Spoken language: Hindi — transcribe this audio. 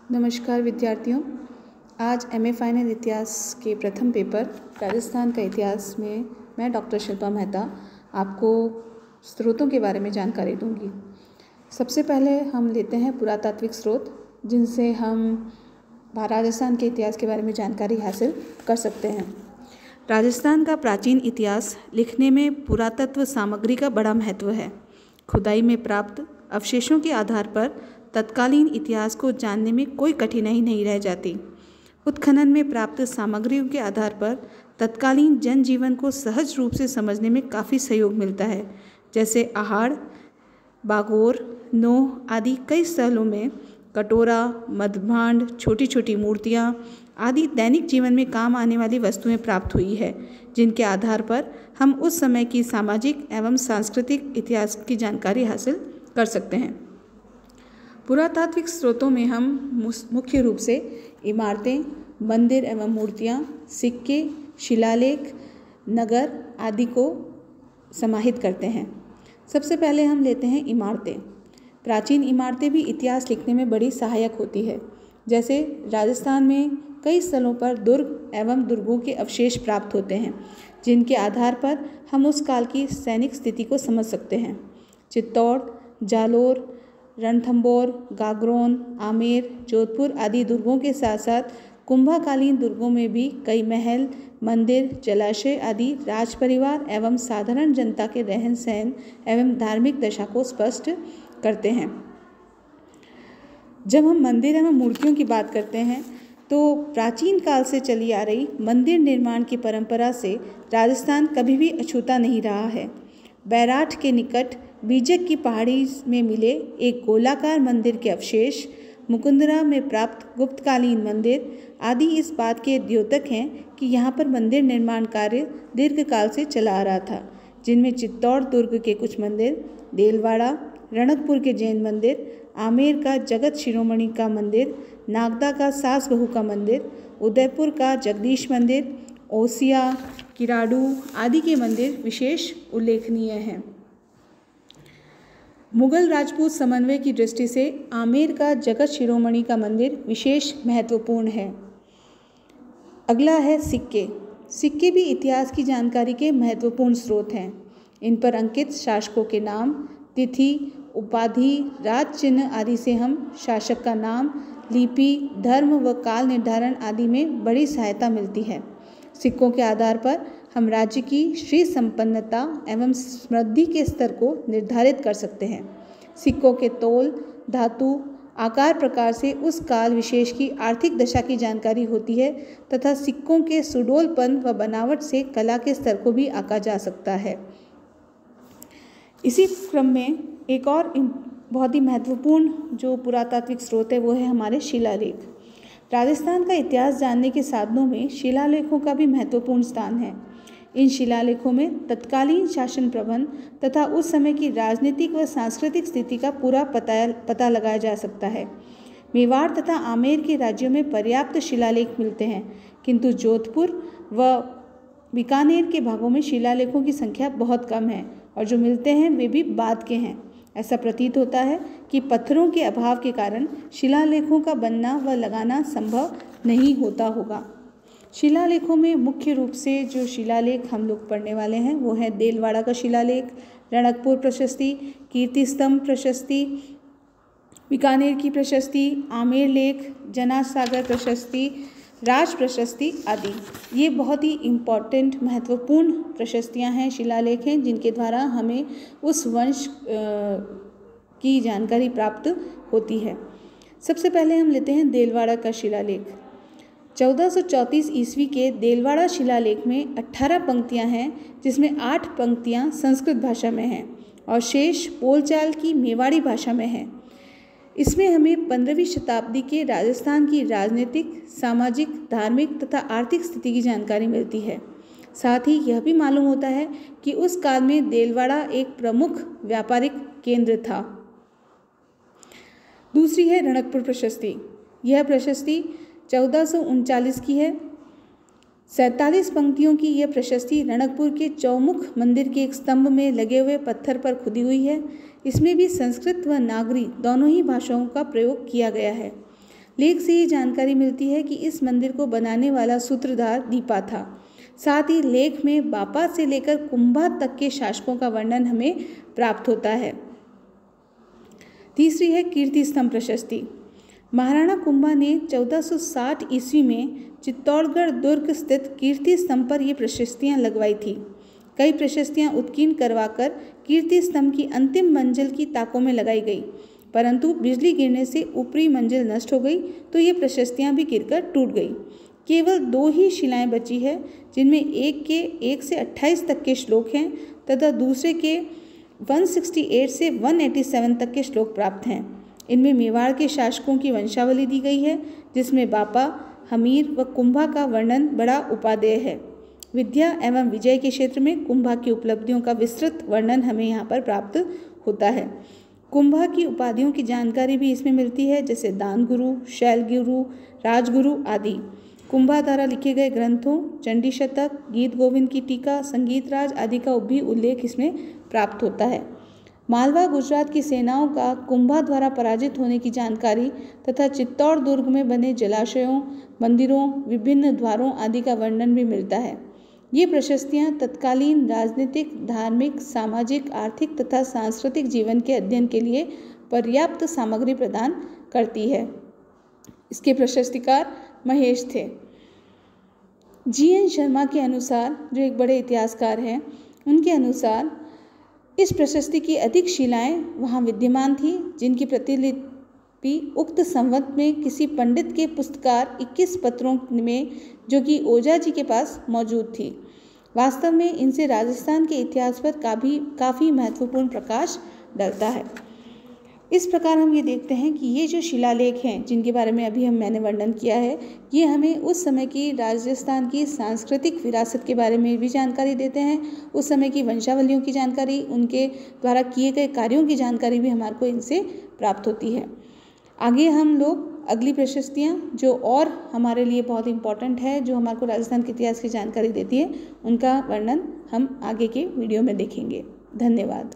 नमस्कार विद्यार्थियों। आज एमए फाइनल इतिहास के प्रथम पेपर राजस्थान का इतिहास में मैं डॉक्टर शिल्पा मेहता आपको स्रोतों के बारे में जानकारी दूंगी। सबसे पहले हम लेते हैं पुरातात्विक स्रोत, जिनसे हम राजस्थान के इतिहास के बारे में जानकारी हासिल कर सकते हैं। राजस्थान का प्राचीन इतिहास लिखने में पुरातत्व सामग्री का बड़ा महत्व है। खुदाई में प्राप्त अवशेषों के आधार पर तत्कालीन इतिहास को जानने में कोई कठिनाई नहीं रह जाती। उत्खनन में प्राप्त सामग्रियों के आधार पर तत्कालीन जनजीवन को सहज रूप से समझने में काफ़ी सहयोग मिलता है। जैसे आहाड़, बागोर, नोह आदि कई स्थलों में कटोरा, मदभांड, छोटी छोटी मूर्तियाँ आदि दैनिक जीवन में काम आने वाली वस्तुएं प्राप्त हुई है, जिनके आधार पर हम उस समय की सामाजिक एवं सांस्कृतिक इतिहास की जानकारी हासिल कर सकते हैं। पुरातात्विक स्रोतों में हम मुख्य रूप से इमारतें, मंदिर एवं मूर्तियाँ, सिक्के, शिलालेख, नगर आदि को समाहित करते हैं। सबसे पहले हम लेते हैं इमारतें। प्राचीन इमारतें भी इतिहास लिखने में बड़ी सहायक होती है। जैसे राजस्थान में कई स्थलों पर दुर्ग एवं दुर्गों के अवशेष प्राप्त होते हैं, जिनके आधार पर हम उस काल की सैनिक स्थिति को समझ सकते हैं। चित्तौड़, जालोर, रणथंभौर, गागरोन, आमेर, जोधपुर आदि दुर्गों के साथ साथ कुंभाकालीन दुर्गों में भी कई महल, मंदिर, जलाशय आदि राज परिवार एवं साधारण जनता के रहन सहन एवं धार्मिक दशा को स्पष्ट करते हैं। जब हम मंदिर एवं मूर्तियों की बात करते हैं तो प्राचीन काल से चली आ रही मंदिर निर्माण की परंपरा से राजस्थान कभी भी अछूता नहीं रहा है। बैराठ के निकट बीजक की पहाड़ी में मिले एक गोलाकार मंदिर के अवशेष, मुकुंदरा में प्राप्त गुप्तकालीन मंदिर आदि इस बात के द्योतक हैं कि यहाँ पर मंदिर निर्माण कार्य दीर्घकाल से चला आ रहा था, जिनमें चित्तौड़ दुर्ग के कुछ मंदिर, देलवाड़ा, रणकपुर के जैन मंदिर, आमेर का जगत शिरोमणि का मंदिर, नागदा का सास बहू का मंदिर, उदयपुर का जगदीश मंदिर, ओसिया, किराडू आदि के मंदिर विशेष उल्लेखनीय हैं। मुगल राजपूत समन्वय की दृष्टि से आमेर का जगत शिरोमणि का मंदिर विशेष महत्वपूर्ण है। अगला है सिक्के। सिक्के भी इतिहास की जानकारी के महत्वपूर्ण स्रोत हैं। इन पर अंकित शासकों के नाम, तिथि, उपाधि, राज चिन्ह आदि से हम शासक का नाम, लिपि, धर्म व काल निर्धारण आदि में बड़ी सहायता मिलती है। सिक्कों के आधार पर हम राज्य की श्री संपन्नता एवं समृद्धि के स्तर को निर्धारित कर सकते हैं। सिक्कों के तौल, धातु, आकार प्रकार से उस काल विशेष की आर्थिक दशा की जानकारी होती है तथा सिक्कों के सुडौलपन व बनावट से कला के स्तर को भी आंका जा सकता है। इसी क्रम में एक और बहुत ही महत्वपूर्ण जो पुरातात्विक स्रोत है वो है हमारे शिलालेख। राजस्थान का इतिहास जानने के साधनों में शिलालेखों का भी महत्वपूर्ण स्थान है। इन शिलालेखों में तत्कालीन शासन प्रबंध तथा उस समय की राजनीतिक व सांस्कृतिक स्थिति का पूरा पता लगाया जा सकता है। मेवाड़ तथा आमेर के राज्यों में पर्याप्त शिलालेख मिलते हैं, किंतु जोधपुर व बीकानेर के भागों में शिलालेखों की संख्या बहुत कम है और जो मिलते हैं वे भी बाद के हैं। ऐसा प्रतीत होता है कि पत्थरों के अभाव के कारण शिलालेखों का बनना व लगाना संभव नहीं होता होगा। शिलालेखों में मुख्य रूप से जो शिलालेख हम लोग पढ़ने वाले हैं वो है देलवाड़ा का शिलालेख, रणकपुर प्रशस्ति, कीर्ति स्तंभ प्रशस्ति, बीकानेर की प्रशस्ति, आमेर लेख, जनासागर प्रशस्ति, राज प्रशस्ति आदि। ये बहुत ही इम्पॉर्टेंट महत्वपूर्ण प्रशस्तियाँ हैं, शिलालेख हैं, जिनके द्वारा हमें उस वंश की जानकारी प्राप्त होती है। सबसे पहले हम लेते हैं देलवाड़ा का शिलालेख। 1434 ईस्वी के देलवाड़ा शिलालेख में 18 पंक्तियाँ हैं, जिसमें 8 पंक्तियाँ संस्कृत भाषा में हैं और शेष बोलचाल की मेवाड़ी भाषा में हैं। इसमें हमें 15वीं शताब्दी के राजस्थान की राजनीतिक, सामाजिक, धार्मिक तथा आर्थिक स्थिति की जानकारी मिलती है। साथ ही यह भी मालूम होता है कि उस काल में देलवाड़ा एक प्रमुख व्यापारिक केंद्र था। दूसरी है रणकपुर प्रशस्ति। यह प्रशस्ति 1439 की है। 47 पंक्तियों की यह प्रशस्ति रणकपुर के चौमुख मंदिर के एक स्तंभ में लगे हुए पत्थर पर खुदी हुई है। इसमें भी संस्कृत व नागरी दोनों ही भाषाओं का प्रयोग किया गया है। लेख से ये जानकारी मिलती है कि इस मंदिर को बनाने वाला सूत्रधार दीपा था। साथ ही लेख में बापा से लेकर कुंभा तक के शासकों का वर्णन हमें प्राप्त होता है। तीसरी है कीर्ति स्तंभ प्रशस्ति। महाराणा कुंभा ने 1460 ईस्वी में चित्तौड़गढ़ दुर्ग स्थित कीर्ति स्तंभ पर ये प्रशस्तियाँ लगवाई थी। कई प्रशस्तियाँ उत्कीर्ण करवाकर कीर्ति स्तंभ की अंतिम मंजिल की ताकों में लगाई गई, परंतु बिजली गिरने से ऊपरी मंजिल नष्ट हो गई तो ये प्रशस्तियाँ भी गिरकर टूट गई। केवल 2 ही शिलाएं बची है, जिनमें एक के 1 से 28 तक के श्लोक हैं तथा दूसरे के 168 से 187 तक के श्लोक प्राप्त हैं। इनमें मेवाड़ के शासकों की वंशावली दी गई है, जिसमें बापा, हमीर व कुंभा का वर्णन बड़ा उपादेय है। विद्या एवं विजय के क्षेत्र में कुंभा की उपलब्धियों का विस्तृत वर्णन हमें यहाँ पर प्राप्त होता है। कुंभा की उपाधियों की जानकारी भी इसमें मिलती है, जैसे दान गुरु, शैल गुरु, राजगुरु आदि। कुंभा द्वारा लिखे गए ग्रंथों, चंडी शतक, गीत गोविंद की टीका, संगीत राज आदि का भी उल्लेख इसमें प्राप्त होता है। मालवा गुजरात की सेनाओं का कुंभा द्वारा पराजित होने की जानकारी तथा चित्तौड़ दुर्ग में बने जलाशयों, मंदिरों, विभिन्न द्वारों आदि का वर्णन भी मिलता है। ये प्रशस्तियाँ तत्कालीन राजनीतिक, धार्मिक, सामाजिक, आर्थिक तथा सांस्कृतिक जीवन के अध्ययन के लिए पर्याप्त सामग्री प्रदान करती है। इसके प्रशस्तिकार महेश थे। GN शर्मा के अनुसार, जो एक बड़े इतिहासकार हैं, उनके अनुसार इस प्रशस्ति की अधिक शिलाएं वहाँ विद्यमान थी, जिनकी प्रतिलिपि उक्त संवत में किसी पंडित के पुस्तकार 21 पत्रों में, जो कि ओझा जी के पास मौजूद थी। वास्तव में इनसे राजस्थान के इतिहास पर काफ़ी महत्वपूर्ण प्रकाश डलता है। इस प्रकार हम ये देखते हैं कि ये जो शिलालेख हैं, जिनके बारे में अभी मैंने वर्णन किया है, ये हमें उस समय की राजस्थान की सांस्कृतिक विरासत के बारे में भी जानकारी देते हैं। उस समय की वंशावलियों की जानकारी, उनके द्वारा किए गए कार्यों की जानकारी भी हमारे को इनसे प्राप्त होती है। आगे हम लोग अगली प्रशस्तियाँ, जो और हमारे लिए बहुत इम्पॉर्टेंट है, जो हमारे को राजस्थान के इतिहास की जानकारी देती है, उनका वर्णन हम आगे के वीडियो में देखेंगे। धन्यवाद।